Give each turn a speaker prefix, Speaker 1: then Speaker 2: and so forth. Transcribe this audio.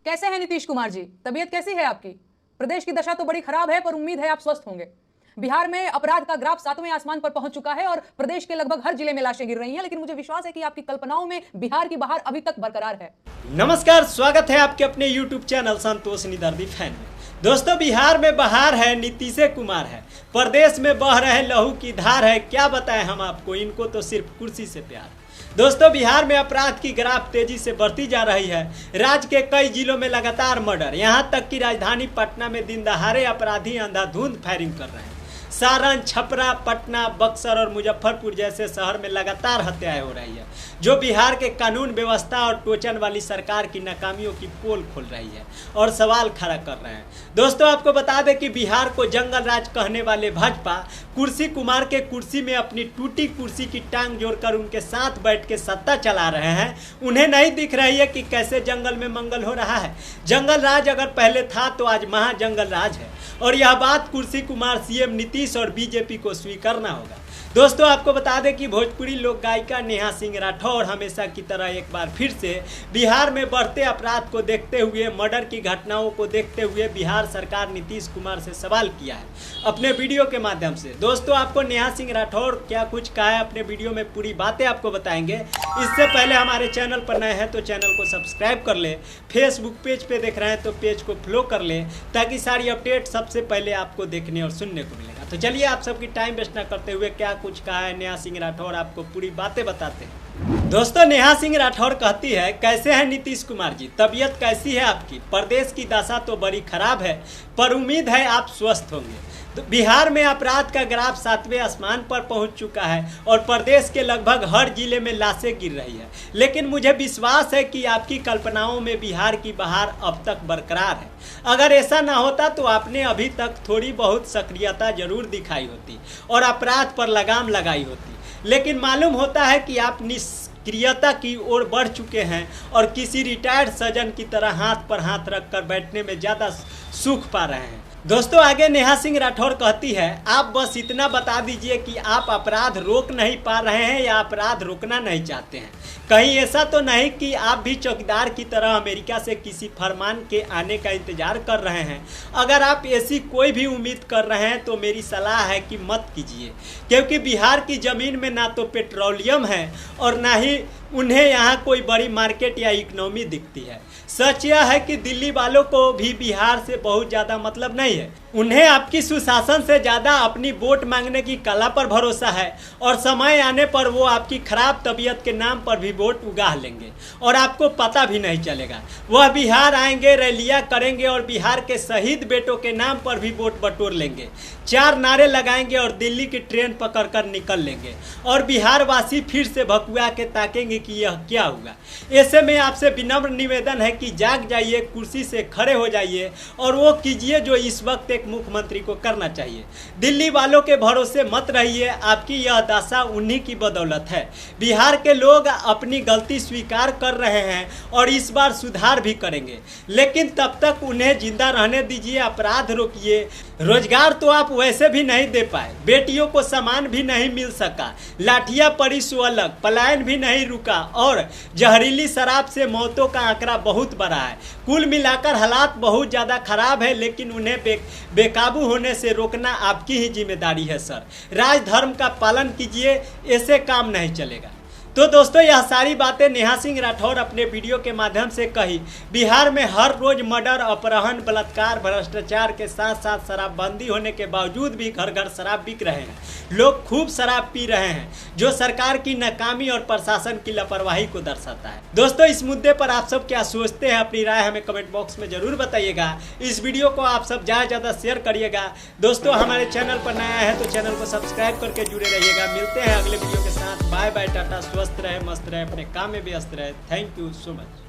Speaker 1: कैसे हैं नीतीश कुमार जी? तबीयत कैसी है आपकी? प्रदेश की दशा तो बड़ी खराब है, पर उम्मीद है आप स्वस्थ होंगे। बिहार में अपराध का ग्राफ 7वें आसमान पर पहुंच चुका है और प्रदेश के लगभग हर जिले में लाशें गिर रही हैं, लेकिन मुझे विश्वास है कि आपकी कल्पनाओं में बिहार की बहार अभी तक बरकरार है।
Speaker 2: नमस्कार, स्वागत है आपके अपने YouTube चैनल संतोष निदर्दी फैन में। दोस्तों, बिहार में बहार है, नीतीश कुमार है, प्रदेश में बह रहे लहू की धार है। क्या बताएं हम आपको, इनको तो सिर्फ कुर्सी से प्यार। दोस्तों, बिहार में अपराध की ग्राफ तेजी से बढ़ती जा रही है। राज्य के कई जिलों में लगातार मर्डर, यहां तक कि राजधानी पटना में दिन दहाड़े अपराधी अंधाधुंध फायरिंग कर रहे हैं। सारण, छपरा, पटना, बक्सर और मुजफ्फरपुर जैसे शहर में लगातार हत्याएं हो रही है, जो बिहार के कानून व्यवस्था और टोचन वाली सरकार की नाकामियों की पोल खोल रही है और सवाल खड़ा कर रहे हैं। दोस्तों, आपको बता दें कि बिहार को जंगल राज कहने वाले भाजपा कुर्सी कुमार के कुर्सी में अपनी टूटी कुर्सी की टांग जोड़कर उनके साथ बैठ के सत्ता चला रहे हैं। उन्हें नहीं दिख रही है कि कैसे जंगल में मंगल हो रहा है। जंगल राज अगर पहले था तो आज महाजंगल राज है, और यह बात कुर्सी कुमार, सीएम नीतीश और बीजेपी को स्वीकारना होगा। दोस्तों, आपको बता दें कि भोजपुरी लोक गायिका नेहा सिंह राठौर हमेशा की तरह एक बार फिर से बिहार में बढ़ते अपराध को देखते हुए, मर्डर की घटनाओं को देखते हुए बिहार सरकार नीतीश कुमार से सवाल किया है अपने वीडियो के माध्यम से। दोस्तों, आपको नेहा सिंह राठौर क्या कुछ कहा है अपने वीडियो में, पूरी बातें आपको बताएंगे। इससे पहले हमारे चैनल पर नए हैं तो चैनल को सब्सक्राइब कर ले, फेसबुक पेज पे देख रहे हैं तो पेज को फॉलो कर ले, ताकि सारी अपडेट सबसे पहले आपको देखने और सुनने को मिलेगा। तो चलिए, आप सबकी टाइम वेस्ट ना करते हुए क्या कुछ कहा है नेहा सिंह राठौर, आपको पूरी बातें बताते हैं। दोस्तों, नेहा सिंह राठौर कहती है, कैसे हैं नीतीश कुमार जी? तबीयत कैसी है आपकी? प्रदेश की दशा तो बड़ी खराब है, पर उम्मीद है आप स्वस्थ होंगे। तो बिहार में अपराध का ग्राफ 7वें आसमान पर पहुंच चुका है और प्रदेश के लगभग हर जिले में लाशें गिर रही है, लेकिन मुझे विश्वास है कि आपकी कल्पनाओं में बिहार की बहार अब तक बरकरार है। अगर ऐसा ना होता तो आपने अभी तक थोड़ी बहुत सक्रियता जरूर दिखाई होती और अपराध पर लगाम लगाई होती, लेकिन मालूम होता है कि आप निष्क्रियता की ओर बढ़ चुके हैं और किसी रिटायर्ड सज्जन की तरह हाथ पर हाथ रखकर बैठने में ज़्यादा सुख पा रहे हैं। दोस्तों, आगे नेहा सिंह राठौर कहती है, आप बस इतना बता दीजिए कि आप अपराध रोक नहीं पा रहे हैं या अपराध रोकना नहीं चाहते हैं। कहीं ऐसा तो नहीं कि आप भी चौकीदार की तरह अमेरिका से किसी फरमान के आने का इंतजार कर रहे हैं। अगर आप ऐसी कोई भी उम्मीद कर रहे हैं तो मेरी सलाह है कि मत कीजिए, क्योंकि बिहार की ज़मीन में ना तो पेट्रोलियम है और ना ही उन्हें यहाँ कोई बड़ी मार्केट या इकोनॉमी दिखती है। सच यह है कि दिल्ली वालों को भी बिहार से बहुत ज़्यादा मतलब नहीं है। उन्हें आपकी सुशासन से ज़्यादा अपनी वोट मांगने की कला पर भरोसा है, और समय आने पर वो आपकी खराब तबीयत के नाम पर भी वोट उगा लेंगे और आपको पता भी नहीं चलेगा। वह बिहार आएंगे, रैलियाँ करेंगे और बिहार के शहीद बेटों के नाम पर भी वोट बटोर लेंगे। 4 नारे लगाएंगे और दिल्ली की ट्रेन पकड़कर निकल लेंगे, और बिहार वासी फिर से भकुआ के ताकेंगे कि यह क्या हुआ। ऐसे में आपसे विनम्र निवेदन है कि जाग जाइए, कुर्सी से खड़े हो जाइए और वो कीजिए जो इस वक्त एक मुख्यमंत्री को करना चाहिए। दिल्ली वालों के भरोसे मत रहिए, आपकी यह दशा उन्हीं की बदौलत है। बिहार के लोग अपनी गलती स्वीकार कर रहे हैं और इस बार सुधार भी करेंगे, लेकिन तब तक उन्हें जिंदा रहने दीजिए, अपराध रोकिए। रोजगार तो आप वैसे भी नहीं दे पाए, बेटियों को सामान भी नहीं मिल सका, लाठियां पड़ी सो अलग, पलायन भी नहीं रुका और जहरीली शराब से मौतों का आंकड़ा बहुत बड़ा है। कुल मिलाकर हालात बहुत ज़्यादा खराब है, लेकिन उन्हें बेकाबू होने से रोकना आपकी ही जिम्मेदारी है सर। राजधर्म का पालन कीजिए, ऐसे काम नहीं चलेगा। तो दोस्तों, यह सारी बातें नेहा सिंह राठौर अपने वीडियो के माध्यम से कही। बिहार में हर रोज मर्डर, अपहरण, बलात्कार, भ्रष्टाचार के साथ साथ शराबबंदी होने के बावजूद भी घर घर शराब बिक रहे हैं। लोग खूब शराब पी रहे हैं, जो सरकार की नाकामी और प्रशासन की लापरवाही को दर्शाता है। दोस्तों, इस मुद्दे पर आप सब क्या सोचते हैं? अपनी राय हमें कमेंट बॉक्स में जरूर बताइएगा। इस वीडियो को आप सब ज़्यादा से ज़्यादा शेयर करिएगा। दोस्तों, हमारे चैनल पर नया है तो चैनल को सब्सक्राइब करके जुड़े रहिएगा। मिलते हैं अगले वीडियो के साथ। बाय बाय, टाटा, स्वस्थ रहे, मस्त रहे, अपने काम में व्यस्त रहे। Thank you so much.